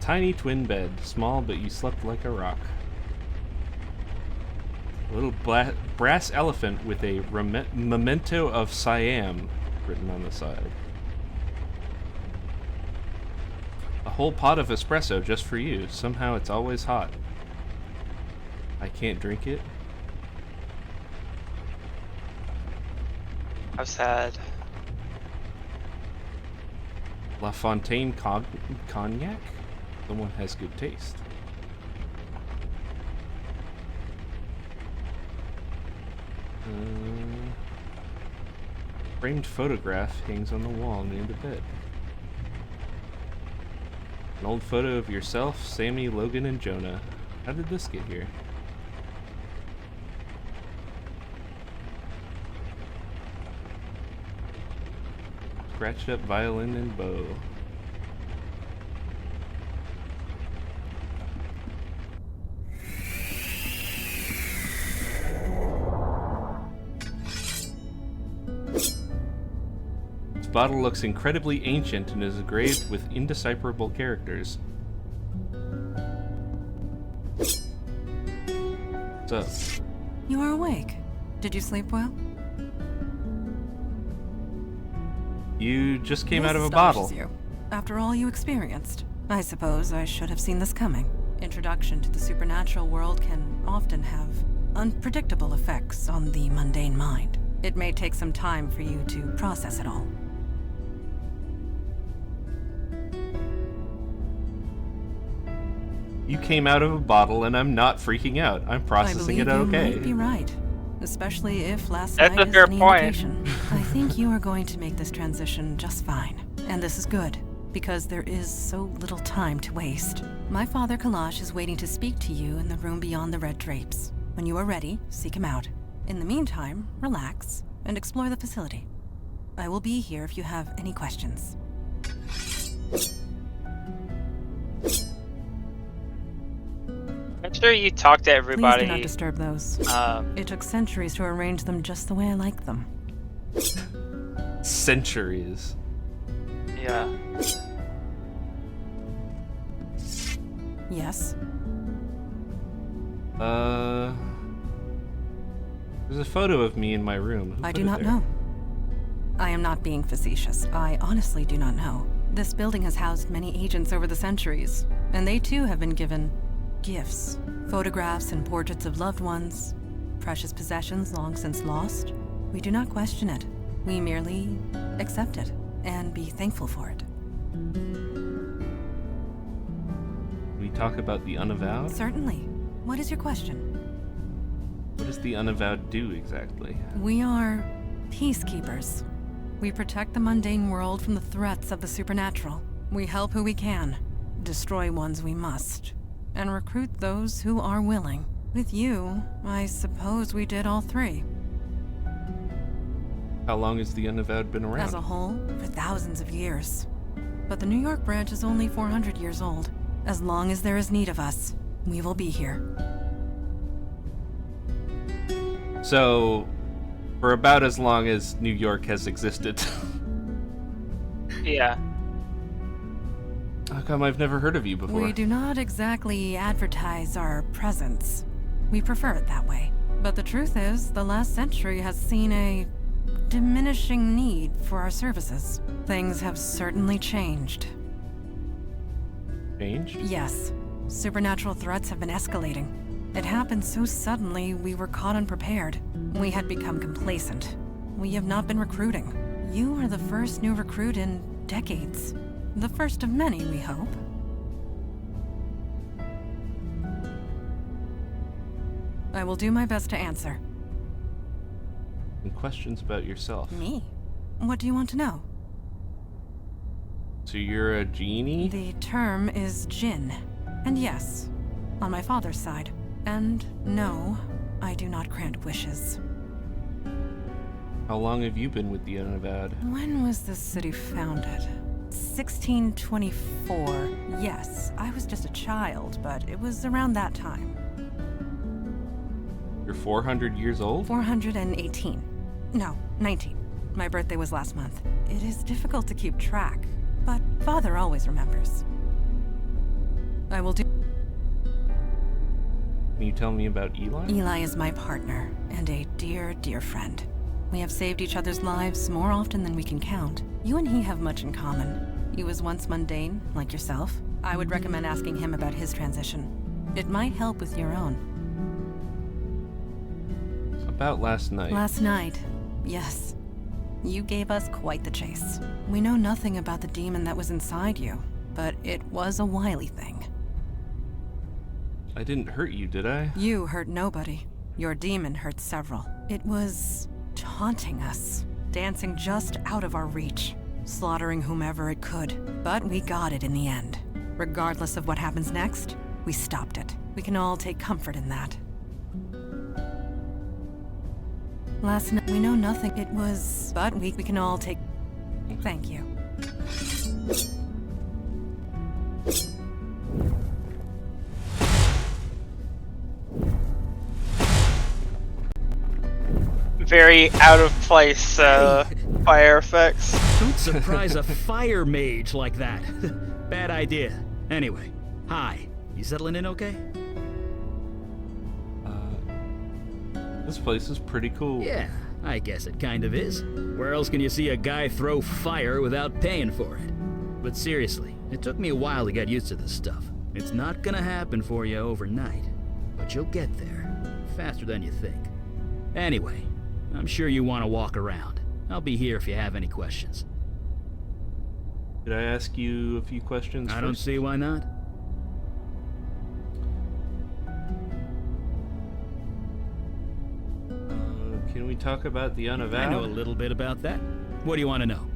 tiny twin bed. Small, but you slept like a rock. A little brass elephant with a memento of Siam written on the side. A whole pot of espresso just for you. Somehow it's always hot. I can't drink it. How sad. La Fontaine cognac? Someone has good taste. Framed photograph hangs on the wall near the bed. An old photo of yourself, Sammy, Logan, and Jonah. How did this get here? Scratched up violin and bow. This bottle looks incredibly ancient and is engraved with indecipherable characters. What's up? You are awake. Did you sleep well? You just came This out of a astonishes bottle. You. After all you experienced, I suppose I should have seen this coming. Introduction to the supernatural world can often have unpredictable effects on the mundane mind. It may take some time for you to process it all. You came out of a bottle and I'm not freaking out. I'm processing it I believe okay. you might be right. Especially if last That's night a is fair any point. indication. I think you are going to make this transition just fine. And this is good, because there is so little time to waste. My father Kalash is waiting to speak to you in the room beyond the red drapes. When you are ready, seek him out. In the meantime, relax and explore the facility. I will be here if you have any questions. I'm sure you talked to Please everybody. do not disturb those. It took centuries to arrange them just the way I like them. Centuries. Yeah. Yes? There's a photo of me in my room. Who I put do it not there? know. I am not being facetious. I honestly do not know. This building has housed many agents over the centuries, and they too have been given gifts. Photographs and portraits of loved ones, precious possessions long since lost. We do not question it. We merely accept it and be thankful for it. We talk about the Unavowed? Certainly. What is your question? What does the Unavowed do exactly? We are peacekeepers. We protect the mundane world from the threats of the supernatural. We help who we can, destroy ones we must, and recruit those who are willing. With you, I suppose we did all three. How long has the Unavowed been around? As a whole, for thousands of years. But the New York branch is only 400 years old. As long as there is need of us, we will be here. So, for about as long as New York has existed. Yeah. How come I've never heard of you before? We do not exactly advertise our presence. We prefer it that way. But the truth is, the last century has seen a diminishing need for our services. Things have certainly changed. Changed? Yes. Supernatural threats have been escalating. It happened so suddenly, we were caught unprepared. We had become complacent. We have not been recruiting. You are the first new recruit in decades. The first of many, we hope. I will do my best to answer. And questions about yourself. Me? What do you want to know? So you're a genie? The term is Jinn. And yes, on my father's side. And no, I do not grant wishes. How long have you been with the Unavowed? When was this city founded? 1624. Yes, I was just a child, but it was around that time. You're 400 years old? 418. No, 19. My birthday was last month. It is difficult to keep track, but Father always remembers. I will do. Can you tell me about Eli? Eli is my partner and a dear, dear friend. We have saved each other's lives more often than we can count. You and he have much in common. He was once mundane, like yourself. I would recommend asking him about his transition. It might help with your own. About last night. Last night, yes. You gave us quite the chase. We know nothing about the demon that was inside you, but it was a wily thing. I didn't hurt you, did I? You hurt nobody. Your demon hurt several. It was taunting us, dancing just out of our reach, slaughtering whomever it could. But we got it in the end. Regardless of what happens next, we stopped it. We can all take comfort in that. Last night, we know nothing. It was... But we can all take... Thank you. Very out of place fire effects. Don't surprise a fire mage like that. Bad idea. Anyway, hi. You settling in okay? This place is pretty cool. Yeah, I guess it kind of is. Where else can you see a guy throw fire without paying for it? But seriously, it took me a while to get used to this stuff. It's not gonna happen for you overnight, but you'll get there. Faster than you think. Anyway, I'm sure you want to walk around. I'll be here if you have any questions. Did I ask you a few questions I don't first? see why not. Can we talk about the Unavowed? I know a little bit about that. What do you want to know?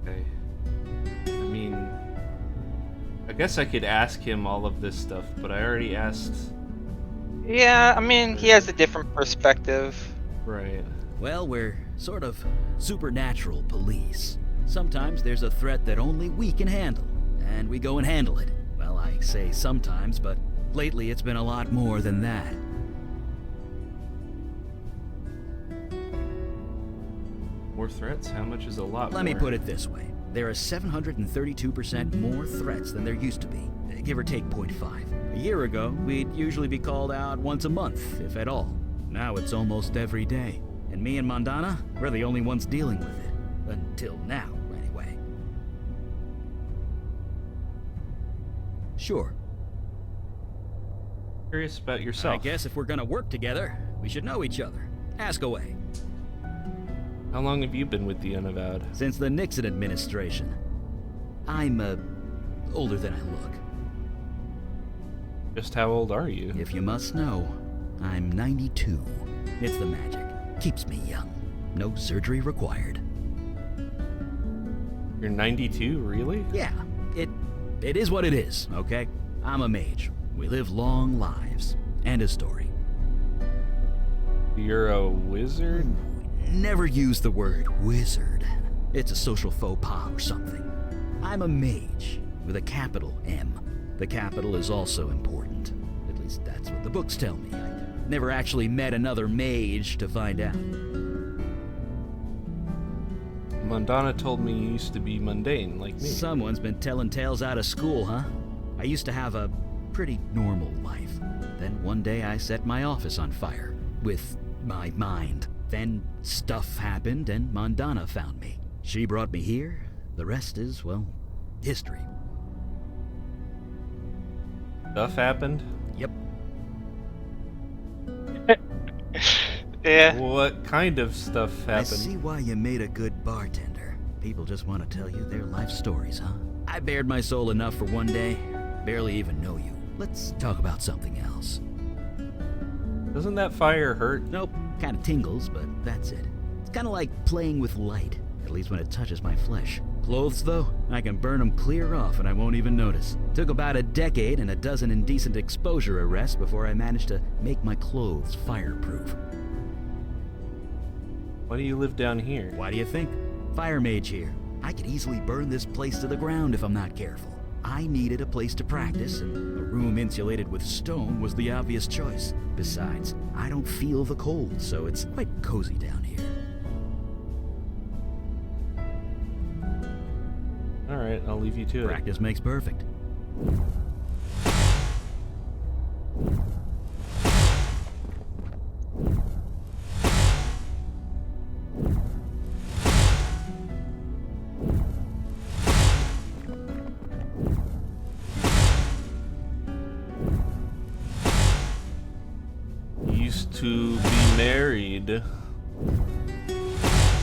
Okay. I mean, I guess I could ask him all of this stuff, but I already asked. Yeah, I mean, he has a different perspective. Right. Well, we're sort of supernatural police. Sometimes there's a threat that only we can handle, and we go and handle it. Well, I say sometimes, but lately it's been a lot more than that. More threats? How much is a lot Let me more? put it this way. There are 732% more threats than there used to be, give or take 0.5. A year ago, we'd usually be called out once a month, if at all. Now it's almost every day. And me and Mondana, we're the only ones dealing with it. Until now, anyway. Sure. Curious about yourself. I guess if we're gonna work together, we should know each other. Ask away. How long have you been with the Unavowed? Since the Nixon administration. I'm, older than I look. Just how old are you? If you must know, I'm 92. It's the magic. Keeps me young. No surgery required. You're 92, really? Yeah, it is what it is, okay? I'm a mage. We live long lives. And a story. You're a wizard? Never use the word wizard. It's a social faux pas or something. I'm a mage with a capital M. The capital is also important. At least that's what the books tell me. I never actually met another mage to find out. Mondana told me you used to be mundane, like me. Someone's been telling tales out of school, huh? I used to have a pretty normal life. Then one day I set my office on fire. With my mind. Then stuff happened and Mondana found me. She brought me here. The rest is, well, history. Stuff happened? Yep. Yeah. What kind of stuff I happened? see why you made a good bartender. People just want to tell you their life stories, huh? I bared my soul enough for one day. Barely even know you. Let's talk about something else. Doesn't that fire hurt? Nope, kind of tingles, but that's it. It's kind of like playing with light, at least when it touches my flesh. Clothes, though, I can burn them clear off and I won't even notice. Took about a decade and a dozen indecent exposure arrests before I managed to make my clothes fireproof. Why do you live down here? Why do you think? Fire mage here. I could easily burn this place to the ground if I'm not careful. I needed a place to practice, and a room insulated with stone was the obvious choice. Besides, I don't feel the cold, so it's quite cozy down here. Alright, I'll leave you to it. Practice makes perfect. Used to be married.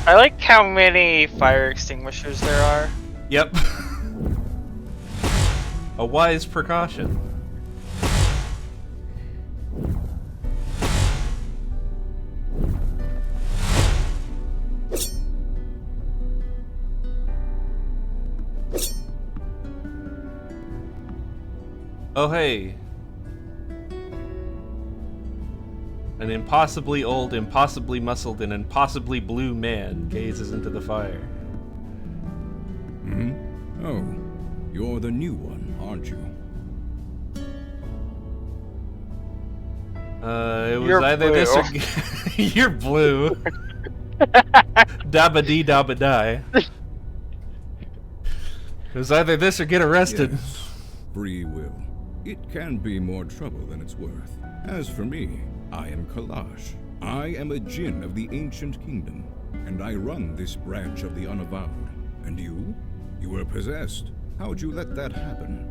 I like how many fire extinguishers there are. Yep. A wise precaution. Oh hey. An impossibly old, impossibly muscled, and impossibly blue man gazes into the fire. Oh, you're the new one, aren't you? It was You're either blue. this or you're blue. Dabba dee dabba die. It was either this or get arrested. Yes, free will. It can be more trouble than it's worth. As for me, I am Kalash. I am a djinn of the ancient kingdom, and I run this branch of the Unavowed. And you? You were possessed. How'd you let that happen?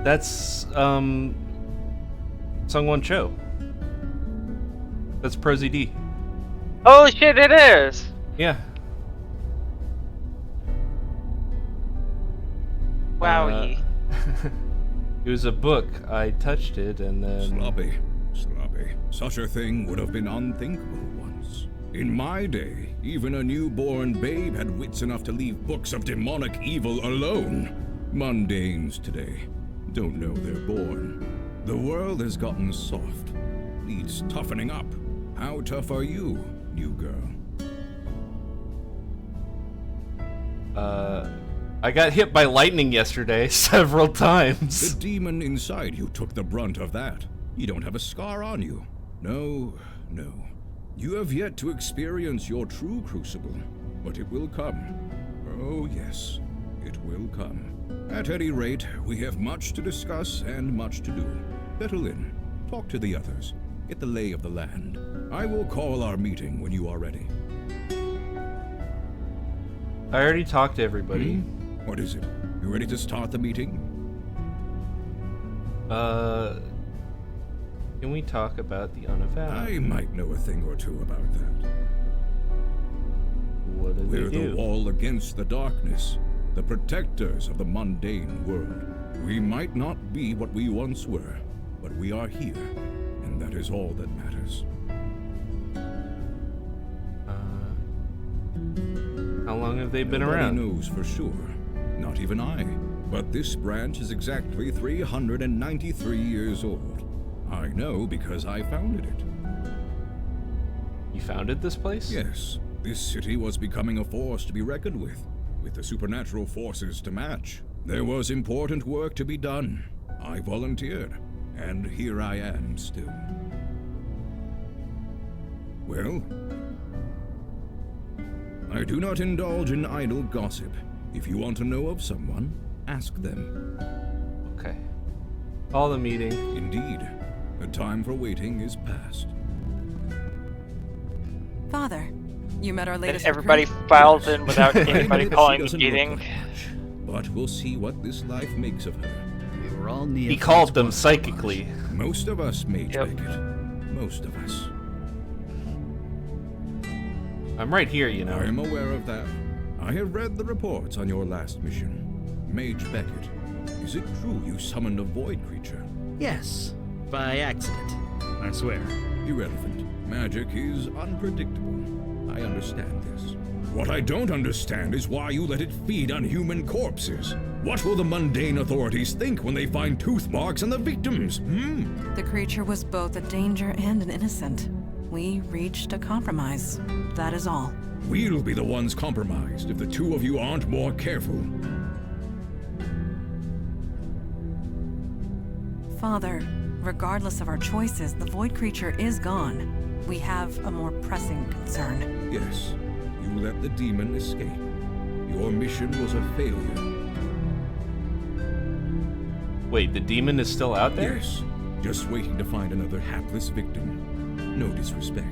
That's Sungwon Cho. That's ProZD. Oh shit, it is! Yeah. Wowie. It was a book. I touched it and then. Sloppy. Such a thing would have been unthinkable once. In my day, even a newborn babe had wits enough to leave books of demonic evil alone. Mundanes today don't know they're born. The world has gotten soft. Needs toughening up. How tough are you, new girl? I got hit by lightning yesterday several times. The demon inside you took the brunt of that. You don't have a scar on you. No. You have yet to experience your true crucible, but it will come. Oh yes, it will come. At any rate, we have much to discuss and much to do. Settle in, talk to the others, get the lay of the land. I will call our meeting when you are ready. I already talked to everybody. What is it? You ready to start the meeting? Can we talk about the Unavowed? I might know a thing or two about that. What do We're they do? the wall against the darkness, the protectors of the mundane world. We might not be what we once were, but we are here, and that is all that matters. How long have they been Nobody around? knows for sure, not even I. But this branch is exactly 393 years old. I know because I founded it. You founded this place? Yes, this city was becoming a force to be reckoned with the supernatural forces to match. There was important work to be done. I volunteered, and here I am still. Well, I do not indulge in idle gossip. If you want to know of someone, ask them. Okay. Call the meeting. Indeed, the time for waiting is past. Father, you met our And latest everybody recruit? filed in without I anybody admit she calling the doesn't look meeting. like much, but we'll see what this life makes of her. We were all He called them psychically. Most of us, Mage Yep. Beckett. Most of us. I'm right here, you know. I am aware of that. I have read the reports on your last mission. Mage Beckett, is it true you summoned a void creature? Yes, by accident. I swear. Irrelevant. Magic is unpredictable. I understand this. What I don't understand is why you let it feed on human corpses. What will the mundane authorities think when they find tooth marks on the victims? The creature was both a danger and an innocent. We reached a compromise. That is all. We'll be the ones compromised if the two of you aren't more careful. Father, regardless of our choices, the void creature is gone. We have a more pressing concern. Yes, you let the demon escape. Your mission was a failure. Wait, the demon is still out there? Yes, just waiting to find another hapless victim. No disrespect.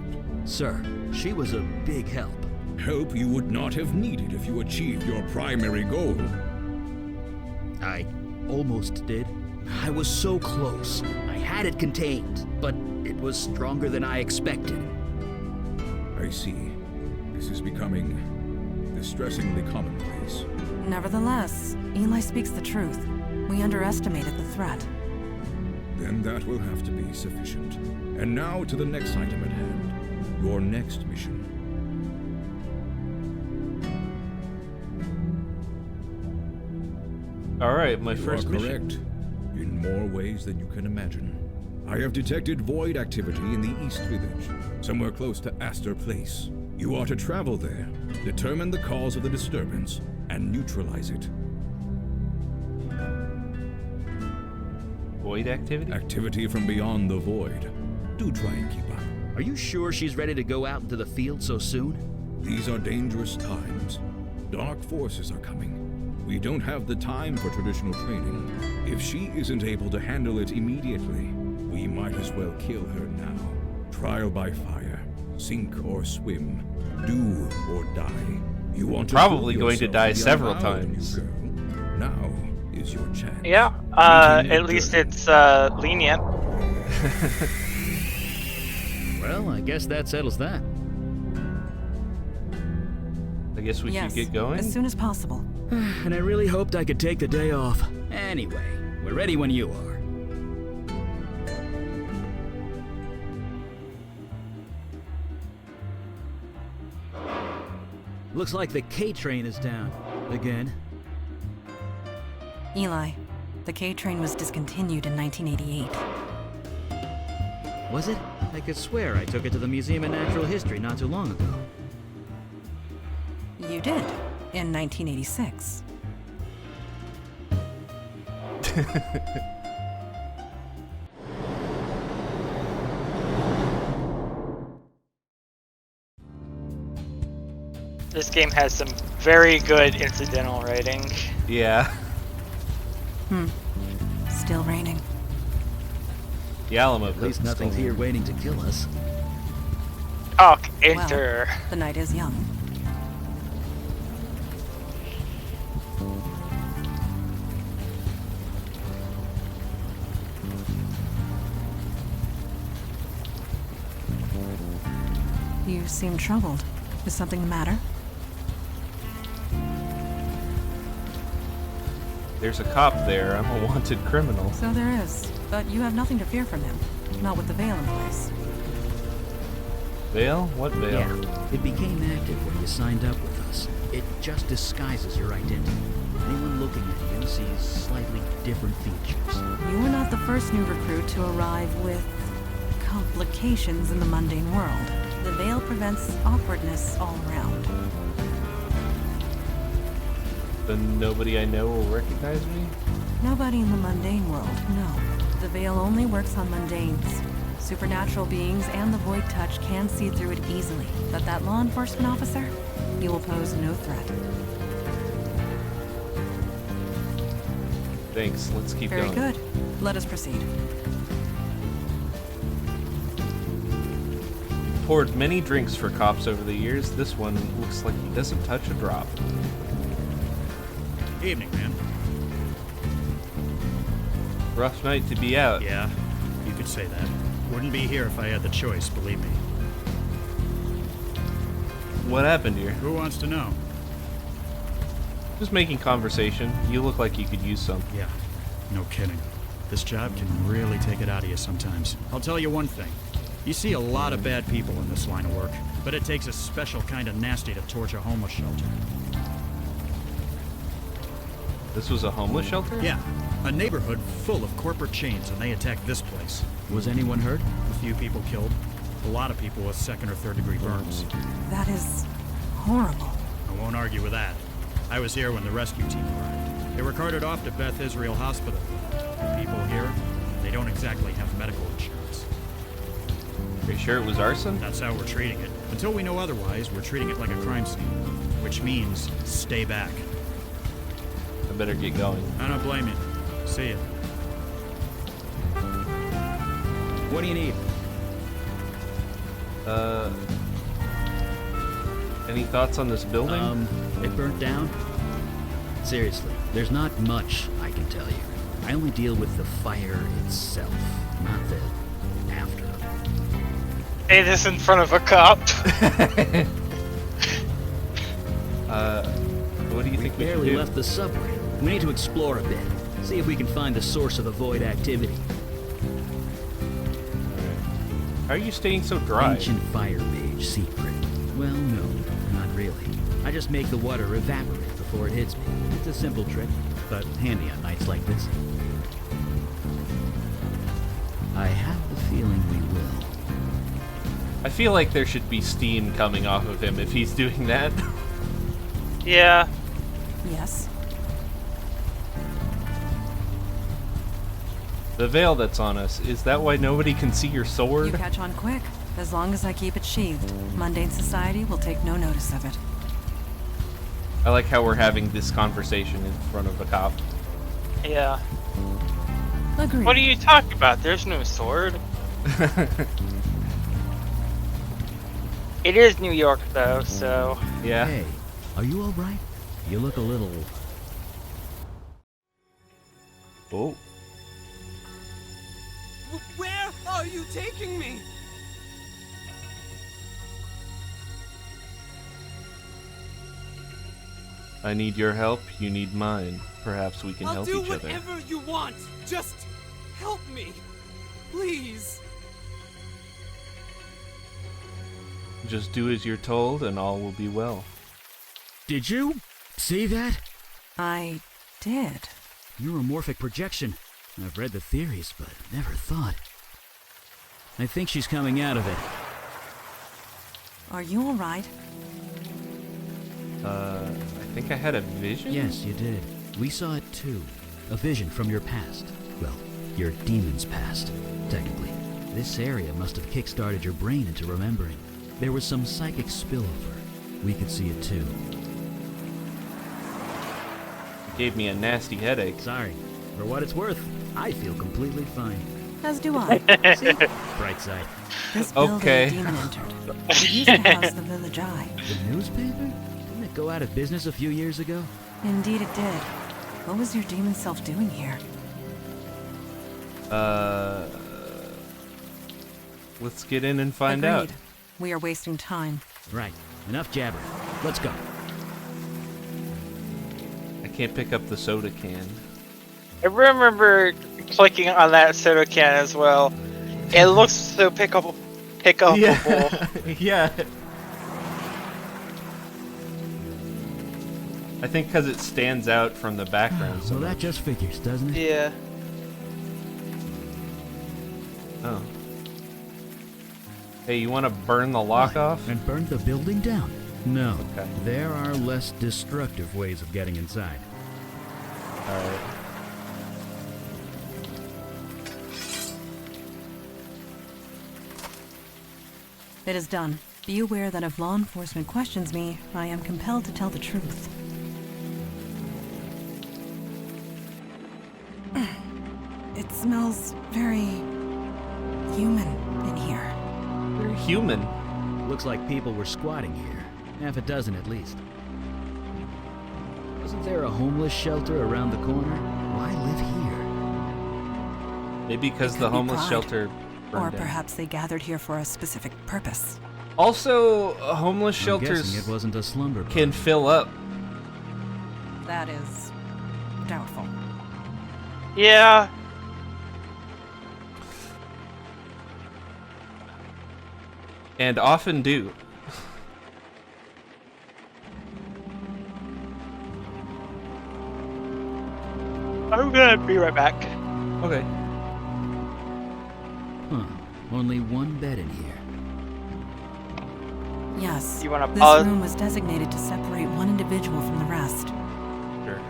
Sir, she was a big help. Help you would not have needed if you achieved your primary goal. I almost did. I was so close. I had it contained, but it was stronger than I expected. I see. This is becoming distressingly commonplace. Nevertheless, Eli speaks the truth. We underestimated the threat. Then that will have to be sufficient. And now to the next item at hand. Your next mission. Alright, my You first are mission. correct. In more ways than you can imagine. I have detected void activity in the East Village, somewhere close to Astor Place. You are to travel there, determine the cause of the disturbance, and neutralize it. Void activity? Activity from beyond the void. Do try and keep up. Are you sure she's ready to go out into the field so soon? These are dangerous times. Dark forces are coming. We don't have the time for traditional training. If she isn't able to handle it immediately, we might as well kill her now. Trial by fire. Sink or swim. Do or die. You want to Probably prove going to yourself die the several Unavowed, times. new girl. Now is your chance. Yeah, Continue at your least journey. it's lenient. Well, I guess that settles that. I guess we Yes, should get going? as soon as possible. And I really hoped I could take the day off. Anyway, we're ready when you are. Looks like the K train is down. Again. Eli, the K train was discontinued in 1988. Was it? I could swear I took it to the Museum of Natural History not too long ago. You did, in 1986. This game has some very good incidental writing. Yeah. Still raining. The Alamo. At least nothing's here waiting to kill us. Oh, enter. Well, the night is young. You seem troubled. Is something the matter? There's a cop there. I'm a wanted criminal. So there is, but you have nothing to fear from him. Not with the veil in place. Veil? What veil? Yeah, it became active when you signed up with us. It just disguises your identity. Anyone looking at you sees slightly different features. You were not the first new recruit to arrive with complications in the mundane world. The veil prevents awkwardness all around. Then nobody I know will recognize me? Nobody in the mundane world, no. The veil only works on mundanes. Supernatural beings and the void touch can see through it easily, but that law enforcement officer, he will pose no threat. Thanks. Let's keep Very going. good. Let us proceed. Poured many drinks for cops over the years. This one looks like he doesn't touch a drop. Evening, man. Rough night to be out. Yeah, you could say that. Wouldn't be here if I had the choice, believe me. What happened here? Who wants to know? Just making conversation. You look like you could use some. Yeah, no kidding. This job can really take it out of you sometimes. I'll tell you one thing. You see a lot of bad people in this line of work, but it takes a special kind of nasty to torch a homeless shelter. This was a homeless shelter? Yeah, a neighborhood full of corporate chains, and they attacked this place. Was anyone hurt? A few people killed. A lot of people with second or third degree burns. That is horrible. I won't argue with that. I was here when the rescue team arrived. They were carted off to Beth Israel Hospital. The people here, they don't exactly have medical insurance. Are you sure it was arson? That's how we're treating it. Until we know otherwise, we're treating it like a crime scene. which means stay back. I better get going. I don't blame you. See ya. What do you need? Any thoughts on this building? It burnt down? Seriously, there's not much I can tell you. I only deal with the fire itself, not the after. Say this in front of a cop. What do you think we should Barely do? left the subway. We need to explore a bit. See if we can find the source of the void activity. How are you staying so dry? Ancient fire mage secret. Well, no, not really. I just make the water evaporate before it hits me. It's a simple trick, but handy on nights like this. I have the feeling we will. I feel like there should be steam coming off of him if he's doing that. Yeah. Yes. The veil that's on us, is that why nobody can see your You sword? catch on quick. As long as I keep it sheathed, mundane society will take no notice of it. I like how we're having this conversation in front of a cop. Yeah. Agreed. What are you talking about? There's no sword. It is New York, though, so. Yeah. Hey, are you all right? You look a little... Oh. Where are you taking me? I need your help, you need mine. Perhaps we can I'll help do each other. whatever you want. Just help me. Please. Just do as you're told and all will be well. Did you see that? I did. Neuromorphic projection. I've read the theories, but never thought. I think she's coming out of it. Are you all right? I think I had a vision? Yes, you did. We saw it too. A vision from your past. Well, your demon's past, technically. This area must have kick-started your brain into remembering. There was some psychic spillover. We could see it too. Gave me a nasty headache. Sorry. For what it's worth, I feel completely fine. As do I. See? Bright side. This building Okay. a demon entered. It used to house the Village Eye. The newspaper? Didn't it go out of business a few years ago? Indeed it did. What was your demon self doing here? Let's get in and find out. Agreed. We are wasting time. Right. Enough jabbering. Let's go. I can't pick up the soda can. I remember clicking on that soda can as well. It looks so pickupable. Yeah. I think because it stands out from the background. So that just figures, doesn't it? Yeah. Oh. Hey, you want to burn the lock off? And burn the building down? No. Okay. There are less destructive ways of getting inside. Alright. It is done. Be aware that if law enforcement questions me, I am compelled to tell the truth. It smells very human in here. You're human. Looks like people were squatting here. Half a dozen at least. Wasn't there a homeless shelter around the corner? Why live here? Maybe because It the could be homeless pride. shelter burned Or down. perhaps they gathered here for a specific purpose. Also, homeless I'm shelters guessing it wasn't a slumber party. can fill up. That is doubtful. Yeah. And often do. I'm gonna be right back. Okay. Huh. Only one bed in here. Yes. You wanna This pause? room was designated to separate one individual from the rest. Sure.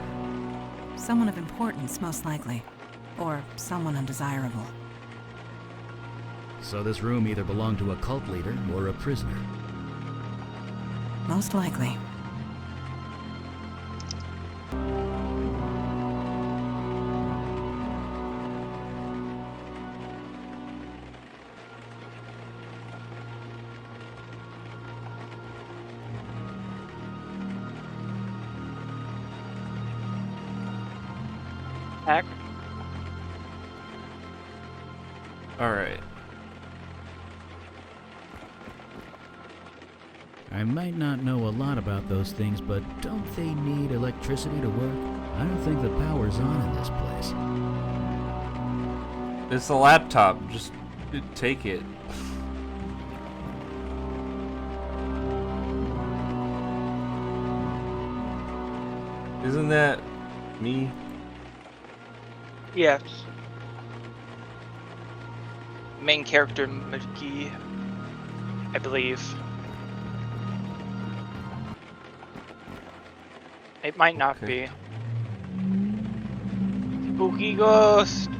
Someone of importance, most likely. Or someone undesirable. So this room either belonged to a cult leader or a prisoner. Most likely. heck? Alright. I might not know a lot about those things, but don't they need electricity to work? I don't think the power's on in this place. It's a laptop. Just take it. Isn't that me? Yes. Main character Mickey, I believe. It might not Okay. be. Spooky ghost.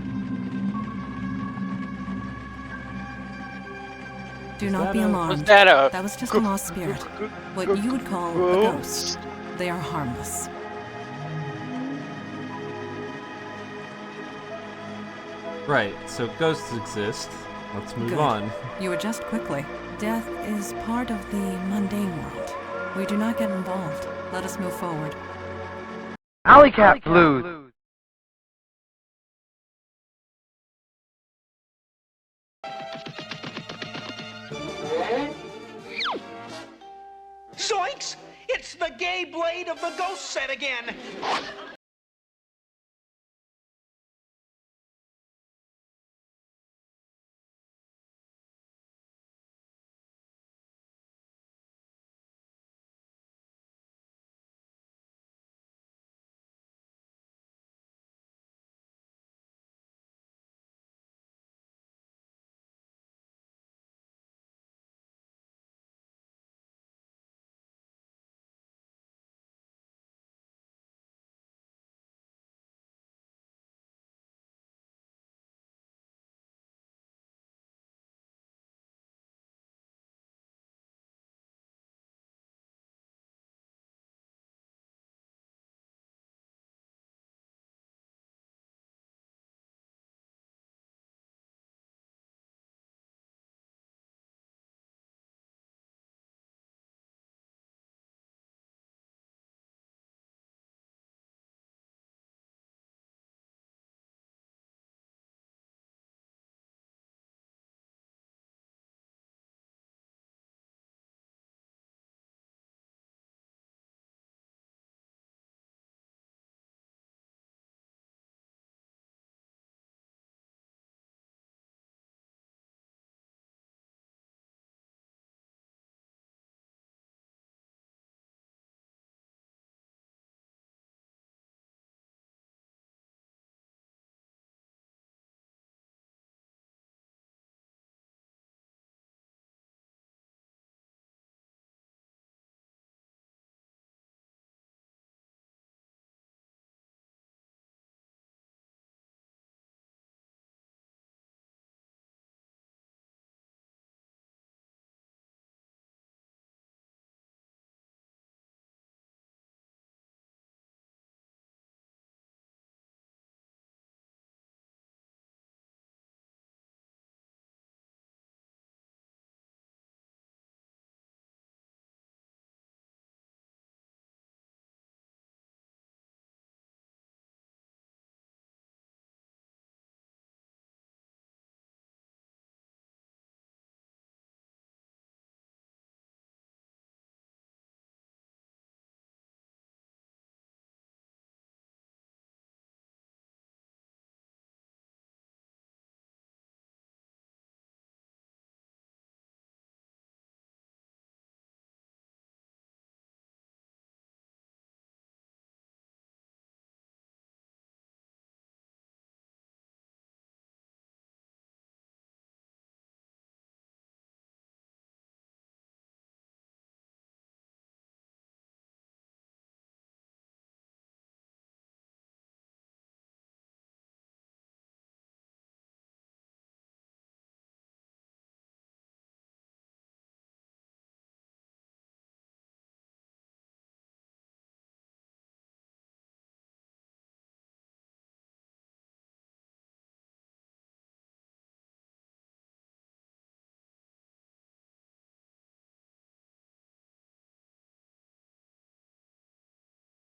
Do not be Was alarmed. that a? That was just a lost spirit. What you would call a ghost. They are harmless. Right, so ghosts exist. Let's move Good. on. You adjust quickly. Death is part of the mundane world. We do not get involved. Let us move forward. Alley Cat Blues. Zoinks! It's the gay blade of the ghost set again!